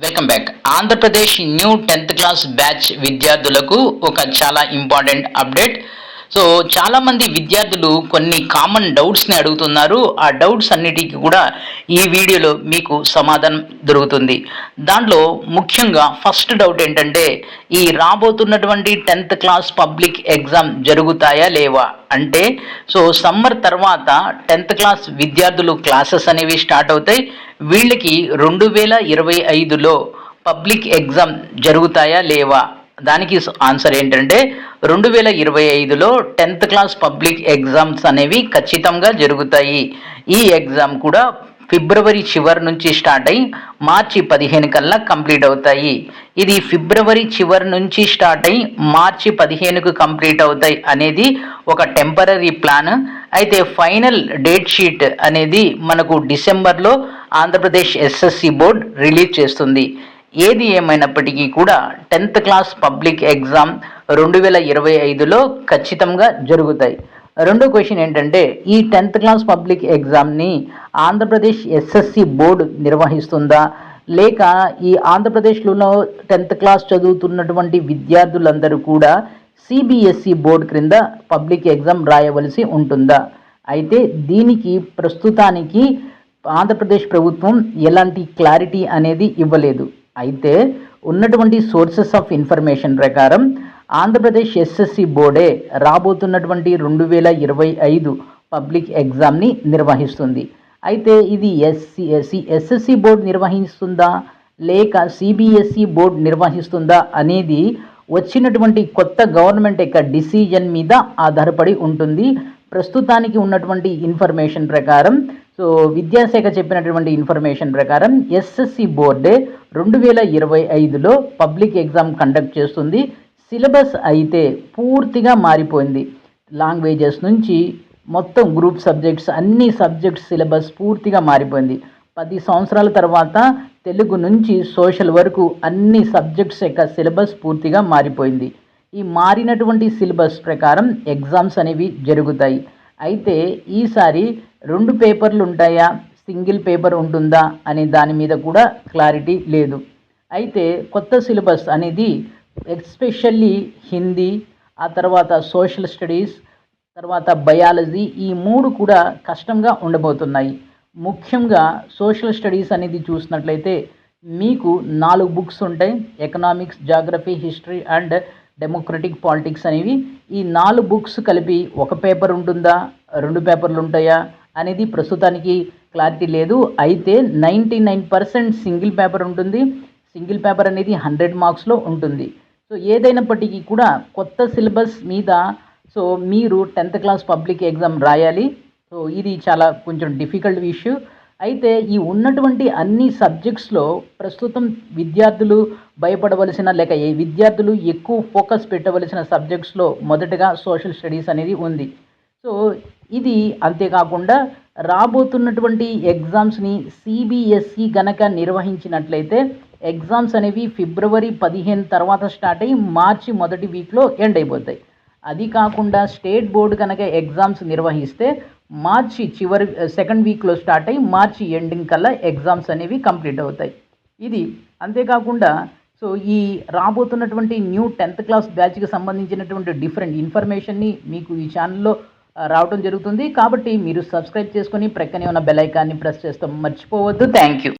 Welcome back. Andhra Pradesh new 10th class batch విద్యార్థులకు ఒక చాలా ఇంపార్టెంట్ అప్డేట్. సో చాలామంది విద్యార్థులు కొన్ని కామన్ డౌట్స్ని అడుగుతున్నారు. ఆ డౌట్స్ అన్నిటికీ కూడా ఈ వీడియోలో మీకు సమాధానం దొరుకుతుంది. దాంట్లో ముఖ్యంగా ఫస్ట్ డౌట్ ఏంటంటే, ఈ రాబోతున్నటువంటి 10th క్లాస్ పబ్లిక్ ఎగ్జామ్ జరుగుతాయా లేవా అంటే, సో సమ్మర్ తర్వాత 10th క్లాస్ విద్యార్థులు క్లాసెస్ అనేవి స్టార్ట్ అవుతాయి. వీళ్ళకి 2025లో పబ్లిక్ ఎగ్జామ్ జరుగుతాయా లేవా? దానికి ఆన్సర్ ఏంటంటే, 2025లో 10th క్లాస్ పబ్లిక్ ఎగ్జామ్స్ అనేవి ఖచ్చితంగా జరుగుతాయి. ఈ ఎగ్జామ్ కూడా ఫిబ్రవరి చివరి నుంచి స్టార్ట్ అయ్యి మార్చి 15 కల్లా కంప్లీట్ అవుతాయి. ఇది ఫిబ్రవరి చివరి నుంచి స్టార్ట్ అయ్యి మార్చి 15కు కంప్లీట్ అవుతాయి అనేది ఒక టెంపరీ ప్లాన్. అయితే ఫైనల్ డేట్ షీట్ అనేది మనకు డిసెంబర్లో ఆంధ్రప్రదేశ్ ఎస్ఎస్సి బోర్డ్ రిలీజ్ చేస్తుంది. ఏది ఏమైనప్పటికీ కూడా 10th క్లాస్ పబ్లిక్ ఎగ్జామ్ 2025లో ఖచ్చితంగా జరుగుతాయి. రెండో క్వశ్చన్ ఏంటంటే, ఈ 10th క్లాస్ పబ్లిక్ ఎగ్జామ్ని ఆంధ్రప్రదేశ్ ఎస్ఎస్సి బోర్డు నిర్వహిస్తుందా, లేక ఈ ఆంధ్రప్రదేశ్లో 10th క్లాస్ చదువుతున్నటువంటి విద్యార్థులందరూ కూడా సిబిఎస్ఈ బోర్డు క్రింద పబ్లిక్ ఎగ్జామ్ రాయవలసి ఉంటుందా? అయితే దీనికి ప్రస్తుతానికి ఆంధ్రప్రదేశ్ ప్రభుత్వం ఎలాంటి క్లారిటీ అనేది ఇవ్వలేదు. అయితే ఉన్నటువంటి సోర్సెస్ ఆఫ్ ఇన్ఫర్మేషన్ ప్రకారం ఆంధ్రప్రదేశ్ ఎస్ఎస్సి బోర్డే రాబోతున్నటువంటి 2025 పబ్లిక్ ఎగ్జామ్ని నిర్వహిస్తుంది. అయితే ఇది ఎస్ఎస్సి బోర్డు నిర్వహిస్తుందా లేక సిబిఎస్ఈ బోర్డు నిర్వహిస్తుందా అనేది వచ్చినటువంటి కొత్త గవర్నమెంట్ యొక్క డిసిజన్ మీద ఆధారపడి ఉంటుంది. ప్రస్తుతానికి ఉన్నటువంటి ఇన్ఫర్మేషన్ ప్రకారం, సో విద్యాశాఖ చెప్పినటువంటి ఇన్ఫర్మేషన్ ప్రకారం ఎస్ఎస్సి బోర్డే 2025లో పబ్లిక్ ఎగ్జామ్ కండక్ట్ చేస్తుంది. సిలబస్ అయితే పూర్తిగా మారిపోయింది. లాంగ్వేజెస్ నుంచి మొత్తం గ్రూప్ సబ్జెక్ట్స్, అన్ని సబ్జెక్ట్స్ సిలబస్ పూర్తిగా మారిపోయింది. 10 సంవత్సరాల తర్వాత తెలుగు నుంచి సోషల్ వరకు అన్ని సబ్జెక్ట్స్ యొక్క సిలబస్ పూర్తిగా మారిపోయింది. ఈ మారినటువంటి సిలబస్ ప్రకారం ఎగ్జామ్స్ అనేవి జరుగుతాయి. అయితే ఈసారి 2 పేపర్లు ఉంటాయా, సింగిల్ పేపర్ ఉంటుందా అనే దాని మీద కూడా క్లారిటీ లేదు. అయితే కొత్త సిలబస్ అనేది ఎస్పెషల్లీ హిందీ, ఆ తర్వాత సోషల్ స్టడీస్, తర్వాత బయాలజీ, ఈ 3 కూడా కష్టంగా ఉండబోతున్నాయి. ముఖ్యంగా సోషల్ స్టడీస్ అనేది చూసినట్లయితే మీకు 4 బుక్స్ ఉంటాయి. Economics, geography, history and democratic politics అనేవి. ఈ 4 బుక్స్ కలిపి ఒక పేపర్ ఉంటుందా, 2 పేపర్లు ఉంటాయా అనేది ప్రస్తుతానికి క్లారిటీ లేదు. అయితే 99% సింగిల్ పేపర్ ఉంటుంది. సింగిల్ పేపర్ అనేది 100 మార్క్స్లో ఉంటుంది. సో ఏదైనప్పటికీ కూడా కొత్త సిలబస్ మీద సో మీరు 10th క్లాస్ పబ్లిక్ ఎగ్జామ్ రాయాలి. సో ఇది చాలా కొంచెం డిఫికల్ట్ ఇష్యూ. అయితే ఈ ఉన్నటువంటి అన్ని సబ్జెక్ట్స్లో ప్రస్తుతం విద్యార్థులు భయపడవలసిన లేక విద్యార్థులు ఎక్కువ ఫోకస్ పెట్టవలసిన సబ్జెక్ట్స్లో మొదటగా సోషల్ స్టడీస్ అనేది ఉంది. సో ఇది అంతేకాకుండా రాబోతున్నటువంటి ఎగ్జామ్స్ని సిబిఎస్ఈ గనక నిర్వహించినట్లయితే ఎగ్జామ్స్ అనేవి ఫిబ్రవరి 15 తర్వాత స్టార్ట్ అయ్యి మార్చి మొదటి వీక్లో ఎండ్ అయిపోతాయి. అది కాకుండా స్టేట్ బోర్డు కనుక ఎగ్జామ్స్ నిర్వహిస్తే మార్చి చివరి సెకండ్ వీక్లో స్టార్ట్ అయ్యి మార్చి ఎండింగ్ కల్లా ఎగ్జామ్స్ అనేవి కంప్లీట్ అవుతాయి. ఇది అంతేకాకుండా సో ఈ రాబోతున్నటువంటి న్యూ 10th క్లాస్ బ్యాచ్కి సంబంధించినటువంటి డిఫరెంట్ ఇన్ఫర్మేషన్ని మీకు ఈ ఛానల్లో రావడం జరుగుతుంది. కాబట్టి మీరు సబ్స్క్రైబ్ చేసుకొని ప్రక్కనే ఉన్న బెల్ ఐకాన్ని ప్రెస్ చేస్తాం మర్చిపోవద్దు. Thank you.